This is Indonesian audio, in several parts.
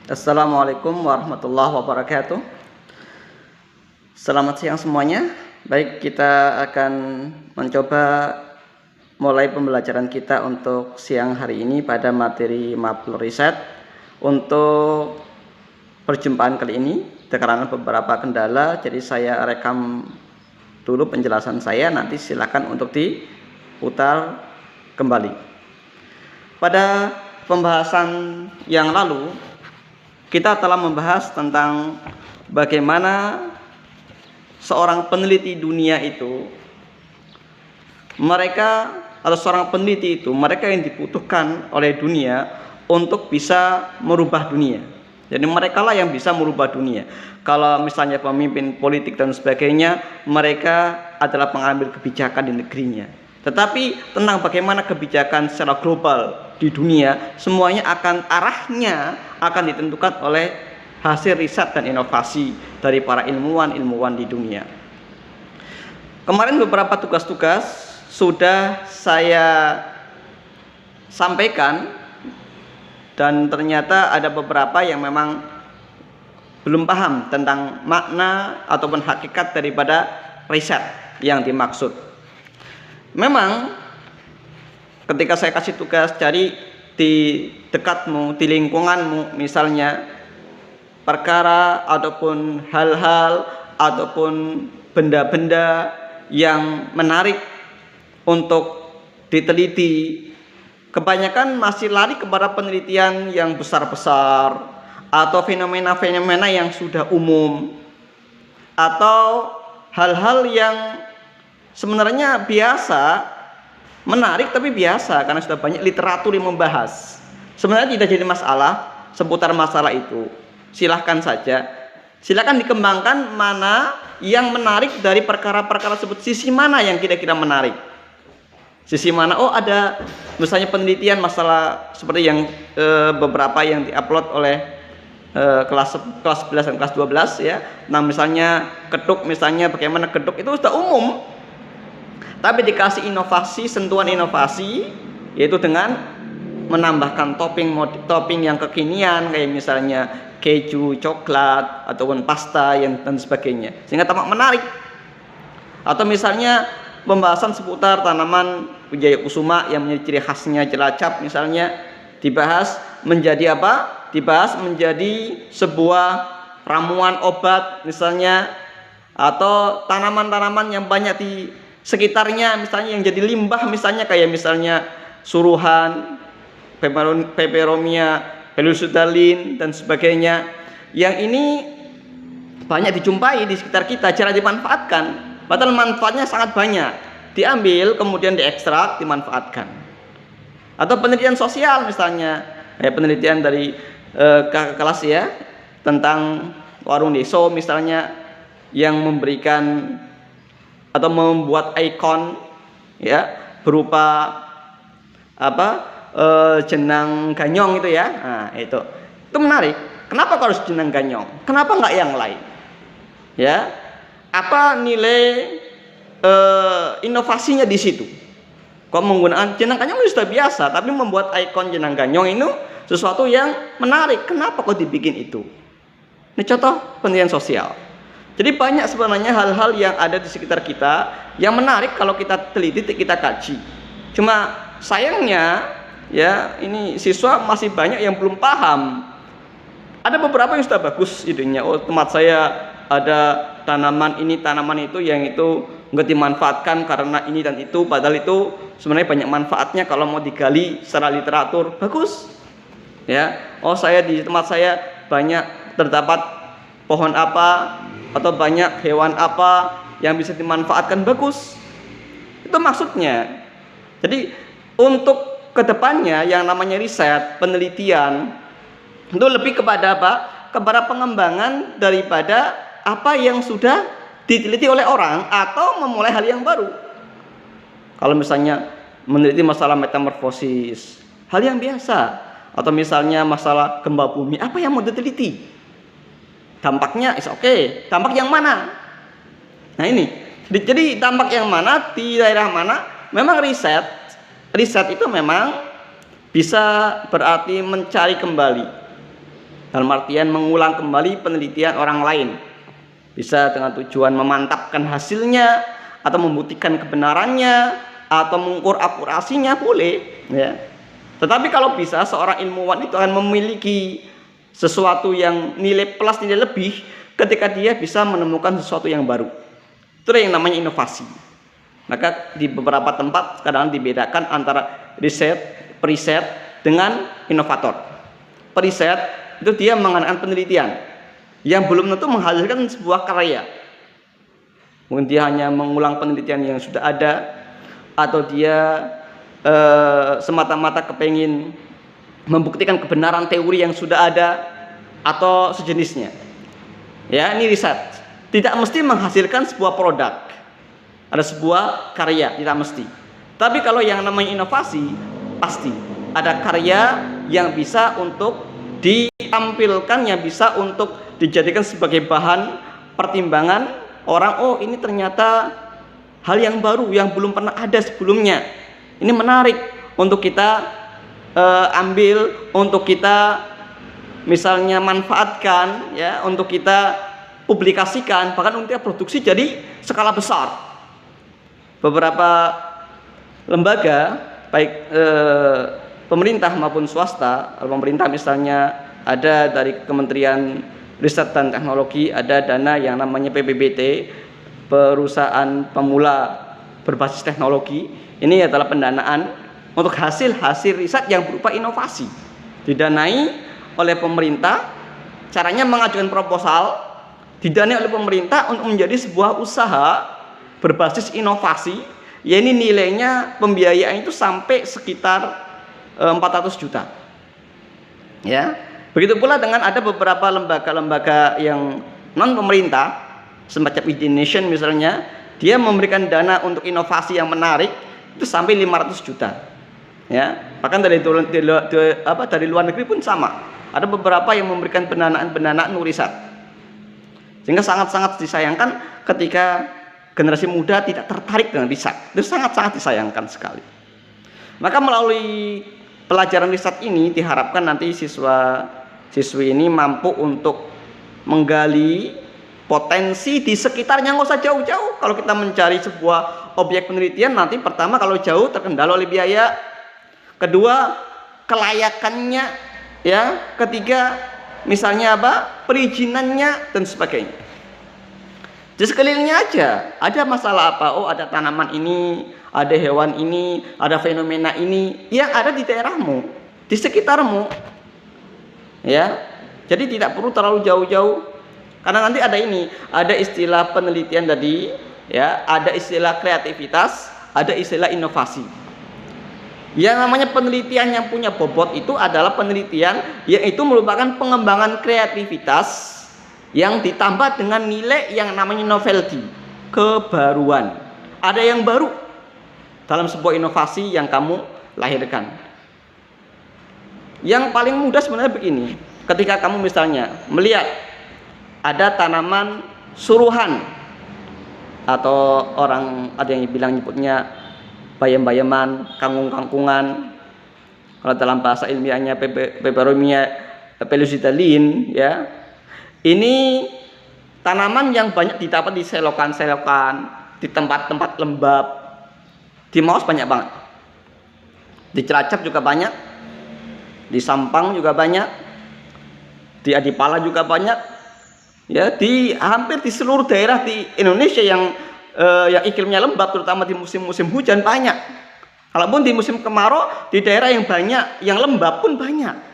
Assalamualaikum warahmatullahi wabarakatuh. Selamat siang semuanya. Baik, kita akan mencoba mulai pembelajaran kita untuk siang hari ini pada materi mapel riset. Untuk perjumpaan kali ini, karena beberapa kendala, jadi saya rekam dulu penjelasan saya, nanti silakan untuk diputar kembali. Pada pembahasan yang lalu, kita telah membahas tentang bagaimana seorang peneliti dunia itu, mereka yang dibutuhkan oleh dunia untuk bisa merubah dunia. Jadi mereka lah yang bisa merubah dunia. Kalau misalnya pemimpin politik dan sebagainya, mereka adalah pengambil kebijakan di negerinya. Tetapi tentang bagaimana kebijakan secara global di dunia, semuanya arahnya akan ditentukan oleh hasil riset dan inovasi dari para ilmuwan di dunia. Kemarin beberapa tugas-tugas sudah saya sampaikan, dan ternyata ada beberapa yang memang belum paham tentang makna ataupun hakikat daripada riset yang dimaksud. Memang ketika saya kasih tugas cari di dekatmu, di lingkunganmu, misalnya perkara ataupun hal-hal ataupun benda-benda yang menarik untuk diteliti, kebanyakan masih lari kepada penelitian yang besar-besar atau fenomena-fenomena yang sudah umum, atau hal-hal yang sebenarnya biasa, menarik tapi biasa karena sudah banyak literatur yang membahas. Sebenarnya tidak jadi masalah seputar masalah itu. Silahkan saja, silahkan dikembangkan mana yang menarik dari perkara-perkara tersebut. Sisi mana yang kira-kira menarik? Sisi mana? Oh, ada misalnya penelitian masalah seperti yang beberapa yang diupload oleh kelas 11 dan kelas 12 ya. Nah, misalnya keduk, misalnya bagaimana keduk itu sudah umum, tapi dikasih inovasi, sentuhan inovasi, yaitu dengan menambahkan topping yang kekinian, kayak misalnya keju, coklat, ataupun pasta dan sebagainya, sehingga tampak menarik. Atau misalnya pembahasan seputar tanaman Wijaya Kusuma yang menjadi ciri khasnya Cilacap, misalnya dibahas menjadi apa? Dibahas menjadi sebuah ramuan obat misalnya, atau tanaman-tanaman yang banyak di sekitarnya misalnya yang jadi limbah, misalnya kayak misalnya suruhan, peperomia, pelusudalin dan sebagainya, yang ini banyak dijumpai di sekitar kita, cara dimanfaatkan, padahal manfaatnya sangat banyak, diambil kemudian diekstrak, dimanfaatkan. Atau penelitian sosial misalnya, penelitian dari kakak kelas ya, tentang warung deso misalnya, yang memberikan atau membuat ikon ya berupa jenang ganyong itu ya. Nah, itu menarik. Kenapa harus jenang ganyong? Kenapa nggak yang lain? Ya, apa nilai inovasinya di situ? Kok menggunakan jenang ganyong sudah biasa, tapi membuat ikon jenang ganyong itu sesuatu yang menarik. Kenapa kok dibikin itu? Ini contoh penelitian sosial. Jadi banyak sebenarnya hal-hal yang ada di sekitar kita yang menarik kalau kita teliti, kita kaji. Cuma sayangnya ya, ini siswa masih banyak yang belum paham. Ada beberapa yang sudah bagus idenya. Oh, tempat saya ada tanaman ini, tanaman itu, yang itu nggak dimanfaatkan karena ini dan itu, padahal itu sebenarnya banyak manfaatnya kalau mau digali secara literatur. Bagus ya. Oh, di tempat saya banyak terdapat pohon apa atau banyak hewan apa yang bisa dimanfaatkan. Bagus, itu maksudnya. Jadi untuk kedepannya yang namanya riset, penelitian itu lebih kepada apa? Kepada pengembangan daripada apa yang sudah diteliti oleh orang, atau memulai hal yang baru. Kalau misalnya meneliti masalah metamorfosis, hal yang biasa. Atau misalnya masalah gempa bumi, apa yang mau diteliti? Dampaknya is oke. Dampak yang mana? Nah ini. Jadi dampak yang mana, di daerah mana? Memang riset itu memang bisa berarti mencari kembali dalam artian mengulang kembali penelitian orang lain, bisa dengan tujuan memantapkan hasilnya atau membuktikan kebenarannya atau mengukur akurasinya, boleh ya. Tetapi kalau bisa seorang ilmuwan itu akan memiliki sesuatu yang nilai plus, nilai lebih ketika dia bisa menemukan sesuatu yang baru. Itu yang namanya inovasi. Maka di beberapa tempat kadang dibedakan antara periset dengan inovator. Periset itu dia mengadakan penelitian yang belum tentu menghasilkan sebuah karya. Mungkin dia hanya mengulang penelitian yang sudah ada, atau dia semata-mata kepengin membuktikan kebenaran teori yang sudah ada atau sejenisnya. Ya, ini riset. Tidak mesti menghasilkan sebuah produk, ada sebuah karya, tidak mesti. Tapi kalau yang namanya inovasi, pasti ada karya yang bisa untuk ditampilkan, yang bisa untuk dijadikan sebagai bahan pertimbangan orang. Oh, ini ternyata hal yang baru yang belum pernah ada sebelumnya. Ini menarik untuk kita ambil, untuk kita misalnya manfaatkan, ya, untuk kita publikasikan, bahkan untuk kita produksi jadi skala besar. Beberapa lembaga baik pemerintah maupun swasta. Kalau pemerintah misalnya ada dari Kementerian Riset dan Teknologi, ada dana yang namanya PPBT, perusahaan pemula berbasis teknologi. Ini adalah pendanaan untuk hasil-hasil riset yang berupa inovasi, didanai oleh pemerintah. Caranya mengajukan proposal, didanai oleh pemerintah untuk menjadi sebuah usaha berbasis inovasi. Ya, ini nilainya pembiayaan itu sampai sekitar 400 juta. Ya, begitu pula dengan ada beberapa lembaga-lembaga yang non pemerintah, semacam Indonesian misalnya, dia memberikan dana untuk inovasi yang menarik itu sampai 500 juta. Ya, bahkan dari luar negeri pun sama. Ada beberapa yang memberikan pendanaan riset. Sehingga sangat-sangat disayangkan ketika generasi muda tidak tertarik dengan riset. Itu sangat-sangat disayangkan sekali. Maka melalui pelajaran riset ini diharapkan nanti siswa-siswi ini mampu untuk menggali potensi di sekitarnya. Nggak usah jauh-jauh. Kalau kita mencari sebuah objek penelitian, nanti pertama kalau jauh terkendala oleh biaya, kedua kelayakannya, ya, ketiga misalnya perizinannya dan sebagainya. Di sekelilingnya aja ada masalah apa? Oh, ada tanaman ini, ada hewan ini, ada fenomena ini yang ada di daerahmu, di sekitarmu. Ya, jadi tidak perlu terlalu jauh-jauh. Karena nanti ada istilah penelitian tadi, ya, ada istilah kreativitas, ada istilah inovasi. Yang namanya penelitian yang punya bobot itu adalah penelitian yang itu merupakan pengembangan kreativitas yang ditambah dengan nilai yang namanya novelty, kebaruan. Ada yang baru dalam sebuah inovasi yang kamu lahirkan. Yang paling mudah sebenarnya begini, ketika kamu misalnya melihat ada tanaman suruhan, atau orang ada yang bilang nyebutnya bayam-bayaman, kangkung-kangkungan. Kalau dalam bahasa ilmiahnya Peperomia pellucidalin, ya. Ini tanaman yang banyak didapat di selokan-selokan, di tempat-tempat lembab. Di Maus banyak banget. Di Cilacap juga banyak. Di Sampang juga banyak. Di Adipala juga banyak. Ya, di hampir di seluruh daerah di Indonesia yang iklimnya lembab, terutama di musim-musim hujan banyak. Kalaupun di musim kemarau, di daerah yang banyak yang lembab pun banyak.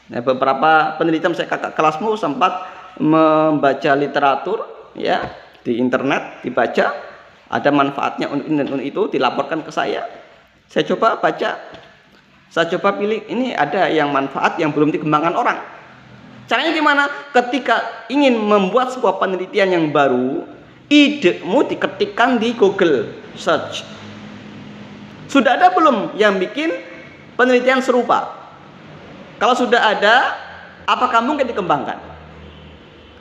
Nah, beberapa penelitian saya kakak kelasmu sempat membaca literatur, ya, di internet, dibaca, ada manfaatnya untuk ini dan untuk itu, dilaporkan ke saya. Saya coba baca, saya coba pilih, ini ada yang manfaat yang belum dikembangkan orang. Caranya gimana? Ketika ingin membuat sebuah penelitian yang baru, idemu diketikkan di Google Search. Sudah ada belum yang bikin penelitian serupa? Kalau sudah ada, apakah mungkin dikembangkan?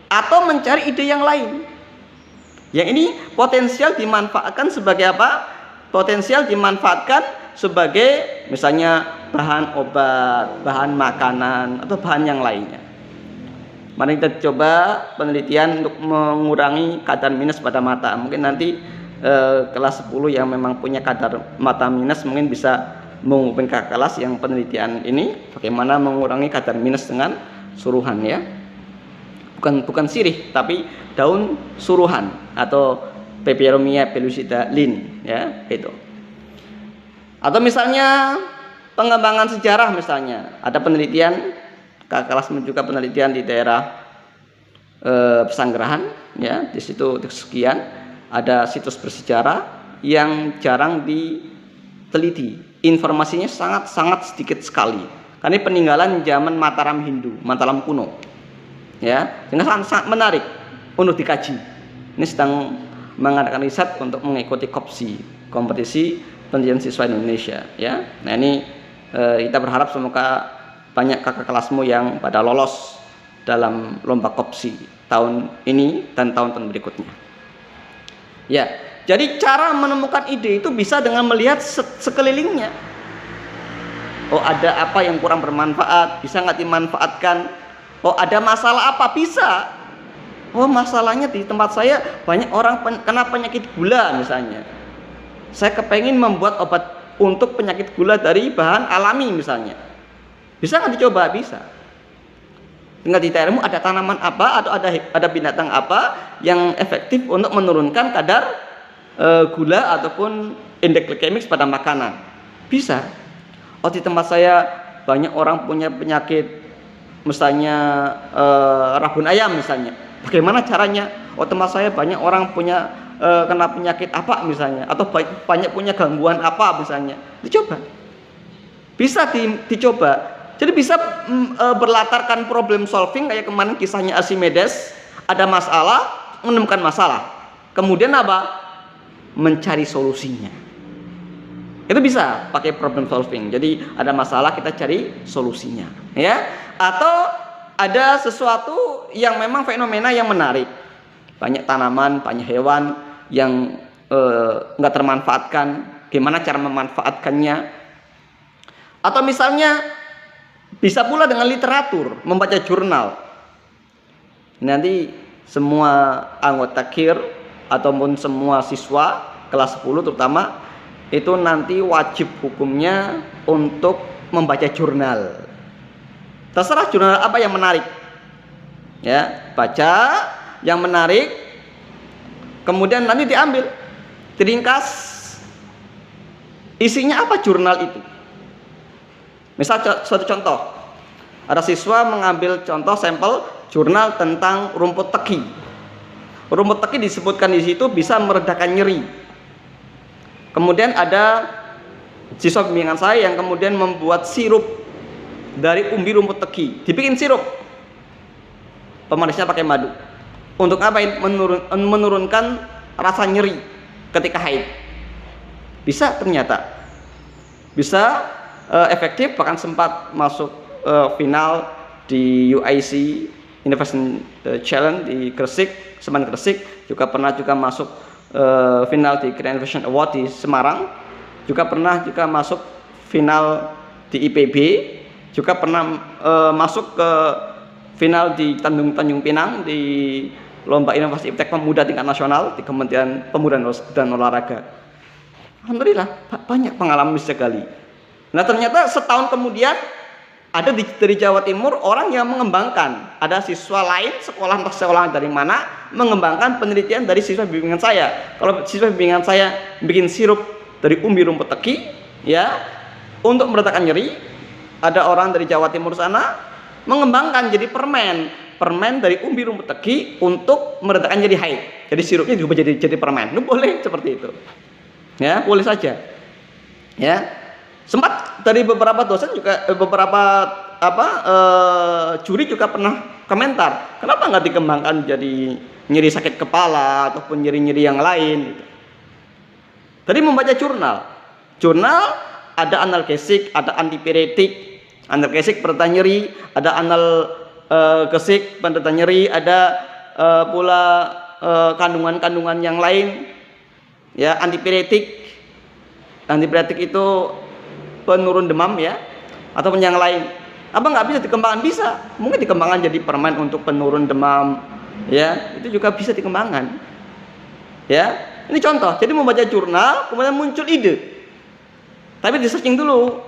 Atau mencari ide yang lain? Yang ini potensial dimanfaatkan sebagai apa? Potensial dimanfaatkan sebagai misalnya bahan obat, bahan makanan, atau bahan yang lainnya. Mari kita coba penelitian untuk mengurangi kadar minus pada mata. Mungkin nanti kelas 10 yang memang punya kadar mata minus mungkin bisa menghubungi ke kelas yang penelitian ini bagaimana mengurangi kadar minus dengan suruhan ya. Bukan sirih tapi daun suruhan atau Peperomia pellucida Linn ya itu. Atau misalnya pengembangan sejarah, misalnya ada penelitian kakak kelas juga penelitian di daerah Pesanggerahan ya, di situ sekian ada situs bersejarah yang jarang diteliti, informasinya sangat sedikit sekali karena ini peninggalan zaman Mataram Hindu, Mataram kuno ya, sehingga sangat menarik untuk dikaji. Ini sedang mengadakan riset untuk mengikuti KOPSI, kompetisi pendidikan siswa Indonesia ya. Nah ini kita berharap semoga banyak kakak kelasmu yang pada lolos dalam lomba KOPSI tahun ini dan tahun-tahun berikutnya ya. Jadi cara menemukan ide itu bisa dengan melihat sekelilingnya. Oh ada apa yang kurang bermanfaat, bisa nggak dimanfaatkan. Oh ada masalah apa, bisa. Oh masalahnya di tempat saya banyak orang kena penyakit gula misalnya. Saya kepengen membuat obat untuk penyakit gula dari bahan alami misalnya. Bisa nggak dicoba? Bisa. Tinggal dicarimu ada tanaman apa atau ada binatang apa yang efektif untuk menurunkan kadar gula ataupun indeks glikemik pada makanan. Bisa. Oh di tempat saya banyak orang punya penyakit misalnya rabun ayam misalnya. Bagaimana caranya? Oh tempat saya banyak orang punya kena penyakit apa misalnya, atau banyak punya gangguan apa misalnya. Dicoba. Bisa dicoba. Jadi bisa berlatarkan problem solving kayak kemarin kisahnya Archimedes, ada masalah, menemukan masalah. Kemudian apa? Mencari solusinya. Itu bisa pakai problem solving. Jadi ada masalah kita cari solusinya, ya. Atau ada sesuatu yang memang fenomena yang menarik, banyak tanaman, banyak hewan yang nggak termanfaatkan, gimana cara memanfaatkannya. Atau misalnya bisa pula dengan literatur, membaca jurnal. Nanti semua anggota KIR ataupun semua siswa kelas 10 terutama itu nanti wajib hukumnya untuk membaca jurnal. Terserah jurnal apa yang menarik ya, baca yang menarik, kemudian nanti diambil diringkas isinya apa jurnal itu. Misal suatu contoh, ada siswa mengambil contoh sampel jurnal tentang rumput teki. Rumput teki disebutkan di situ bisa meredakan nyeri. Kemudian ada siswa bimbingan saya yang kemudian membuat sirup dari umbi rumput teki, dibikin sirup, pemanisnya pakai madu. Untuk apa? Menurunkan rasa nyeri ketika haid. Bisa, ternyata bisa efektif, bahkan sempat masuk final di UIC Innovation Challenge di Gresik, Semarang Gresik. Juga pernah masuk final di Grand Innovation Award di Semarang. Juga pernah masuk final di IPB. Juga pernah masuk ke final di Tanjung Pinang di Lomba Inovasi Iptek Pemuda tingkat nasional di Kementerian Pemuda dan Olahraga. Alhamdulillah banyak pengalaman sekali. Nah ternyata setahun kemudian ada dari Jawa Timur orang yang mengembangkan. Ada siswa lain sekolah dari mana mengembangkan penelitian dari siswa bimbingan saya. Kalau siswa bimbingan saya bikin sirup dari umbi rumput teki ya untuk meredakan nyeri. Ada orang dari Jawa Timur sana mengembangkan jadi permen dari umbi rumput teki untuk meredakan nyeri haid. Jadi sirupnya juga jadi permen. Itu boleh seperti itu. Ya, boleh saja. Ya. Sempat dari beberapa dosen juga beberapa juri juga pernah komentar, kenapa nggak dikembangkan jadi nyeri sakit kepala ataupun nyeri-nyeri yang lain gitu. Tadi membaca jurnal ada analgesik, ada antipiretik. Analgesik penderita nyeri, ada analgesik penderita nyeri, ada pula kandungan-kandungan yang lain. Ya, antipiretik itu penurun demam ya. ataupun yang lain. Apa nggak bisa dikembangkan? Bisa. Mungkin dikembangkan jadi permen untuk penurun demam, ya, itu juga bisa dikembangkan. Ya, ini contoh. Jadi membaca jurnal, kemudian muncul ide. Tapi di searching dulu.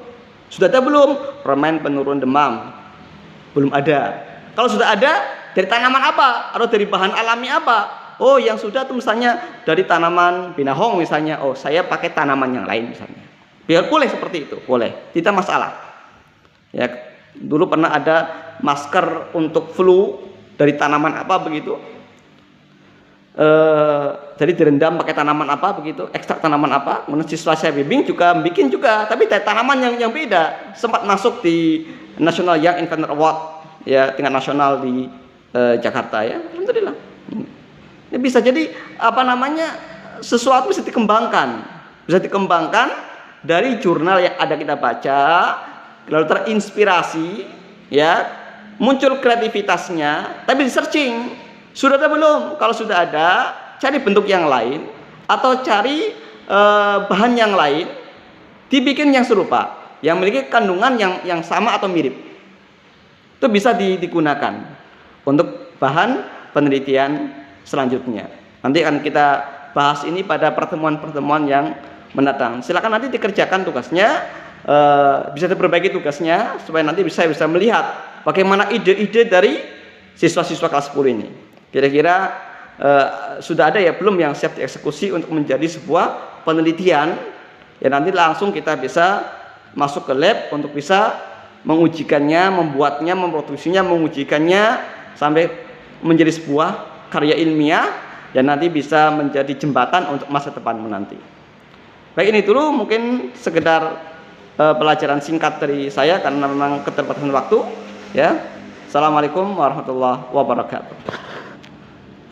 Sudah ada belum permen penurun demam? Belum ada. Kalau sudah ada, dari tanaman apa? Atau dari bahan alami apa? Oh, yang sudah tuh misalnya dari tanaman binahong misalnya. Oh, saya pakai tanaman yang lain misalnya. Biar boleh seperti itu, boleh. Tidak masalah. Ya, dulu pernah ada masker untuk flu dari tanaman apa begitu. Jadi direndam pakai tanaman apa begitu, ekstrak tanaman apa. Kemudian siswa saya bimbing juga bikin juga, tapi dari tanaman yang beda. Sempat masuk di National Young Inventor Award, ya, tingkat nasional di Jakarta, ya. Alhamdulillah. Ini bisa jadi apa namanya, sesuatu bisa dikembangkan dari jurnal yang ada kita baca, lalu terinspirasi, ya, muncul kreativitasnya, tapi di searching. Sudah ada belum? Kalau sudah ada, cari bentuk yang lain atau cari bahan yang lain, dibikin yang serupa, yang memiliki kandungan yang sama atau mirip. Itu bisa digunakan untuk bahan penelitian selanjutnya. Nanti akan kita bahas ini pada pertemuan-pertemuan yang mendatang. Silakan nanti dikerjakan tugasnya, bisa diperbaiki tugasnya supaya nanti bisa melihat bagaimana ide-ide dari siswa-siswa kelas 10 ini. Kira-kira sudah ada ya belum yang siap dieksekusi untuk menjadi sebuah penelitian, ya nanti langsung kita bisa masuk ke lab untuk bisa mengujikannya, membuatnya, memproduksinya, mengujikannya sampai menjadi sebuah karya ilmiah dan nanti bisa menjadi jembatan untuk masa depanmu nanti. Baik, ini dulu mungkin sekedar pelajaran singkat dari saya karena memang keterbatasan waktu, ya. Assalamualaikum warahmatullahi wabarakatuh.